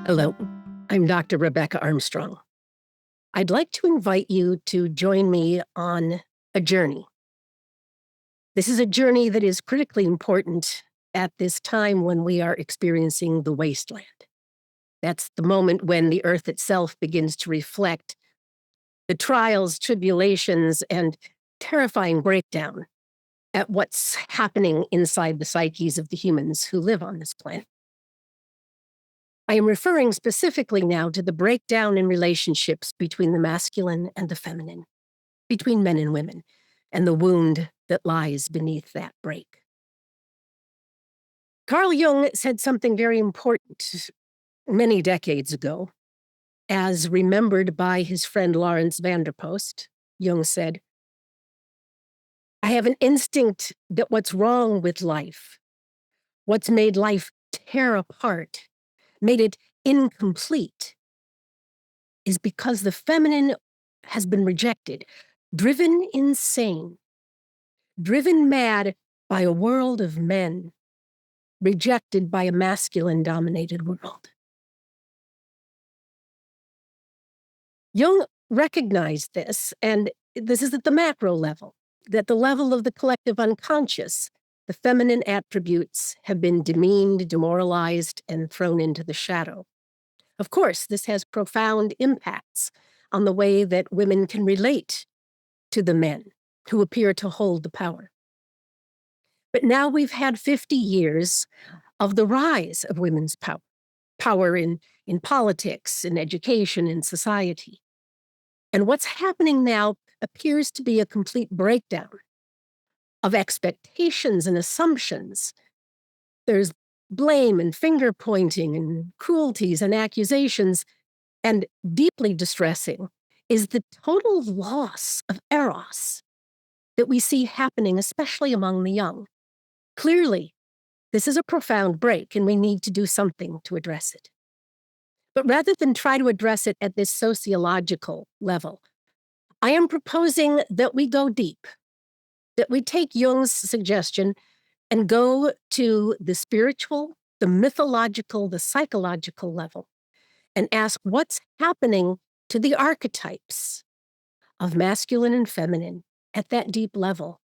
Hello, I'm Dr. Rebecca Armstrong. I'd like to invite you to join me on a journey. This is a journey that is critically important at this time when we are experiencing the wasteland. That's the moment when the earth itself begins to reflect the trials, tribulations, and terrifying breakdown at what's happening inside the psyches of the humans who live on this planet. I am referring specifically now to the breakdown in relationships between the masculine and the feminine, between men and women, and the wound that lies beneath that break. Carl Jung said something very important many decades ago, as remembered by his friend Lawrence van der Post. Jung said, "I have an instinct that what's wrong with life, what's made life tear apart, made it incomplete, is because the feminine has been rejected, driven insane, driven mad by a world of men, rejected by a masculine-dominated world." Jung recognized this, and this is at the macro level, that the level of the collective unconscious, the feminine attributes have been demeaned, demoralized, and thrown into the shadow. Of course, this has profound impacts on the way that women can relate to the men who appear to hold the power. But now we've had 50 years of the rise of women's power in politics, in education, in society. And what's happening now appears to be a complete breakdown of expectations and assumptions. There's blame and finger pointing and cruelties and accusations, and deeply distressing is the total loss of eros that we see happening, especially among the young. Clearly, this is a profound break, and we need to do something to address it. But rather than try to address it at this sociological level, I am proposing that we go deep, that we take Jung's suggestion and go to the spiritual, the mythological, the psychological level, and ask what's happening to the archetypes of masculine and feminine at that deep level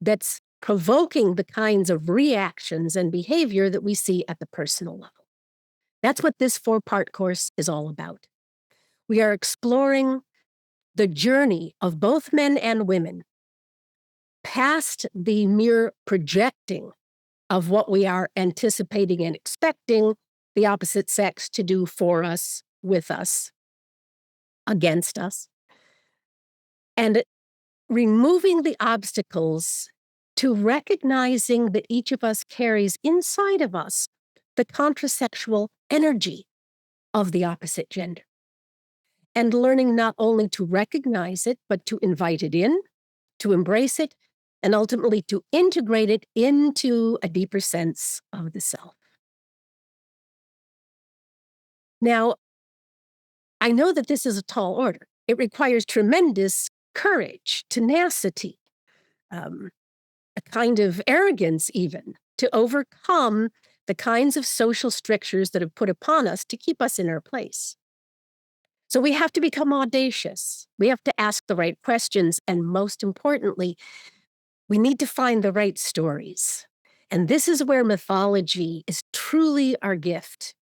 that's provoking the kinds of reactions and behavior that we see at the personal level. That's what this 4-part course is all about. We are exploring the journey of both men and women past the mere projecting of what we are anticipating and expecting the opposite sex to do for us, with us, against us, and removing the obstacles to recognizing that each of us carries inside of us the contrasexual energy of the opposite gender, and learning not only to recognize it, but to invite it in, to embrace it, and ultimately to integrate it into a deeper sense of the self. Now, I know that this is a tall order. It requires tremendous courage, tenacity, a kind of arrogance even, to overcome the kinds of social strictures that have put upon us to keep us in our place. So we have to become audacious. We have to ask the right questions, and most importantly, we need to find the right stories. And this is where mythology is truly our gift.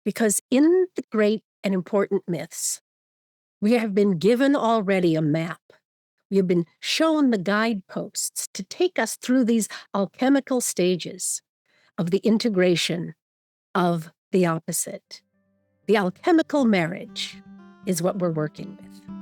Because in the great and important myths, we have been given already a map. We have been shown the guideposts to take us through these alchemical stages of the integration of the opposite. The alchemical marriage is what we're working with.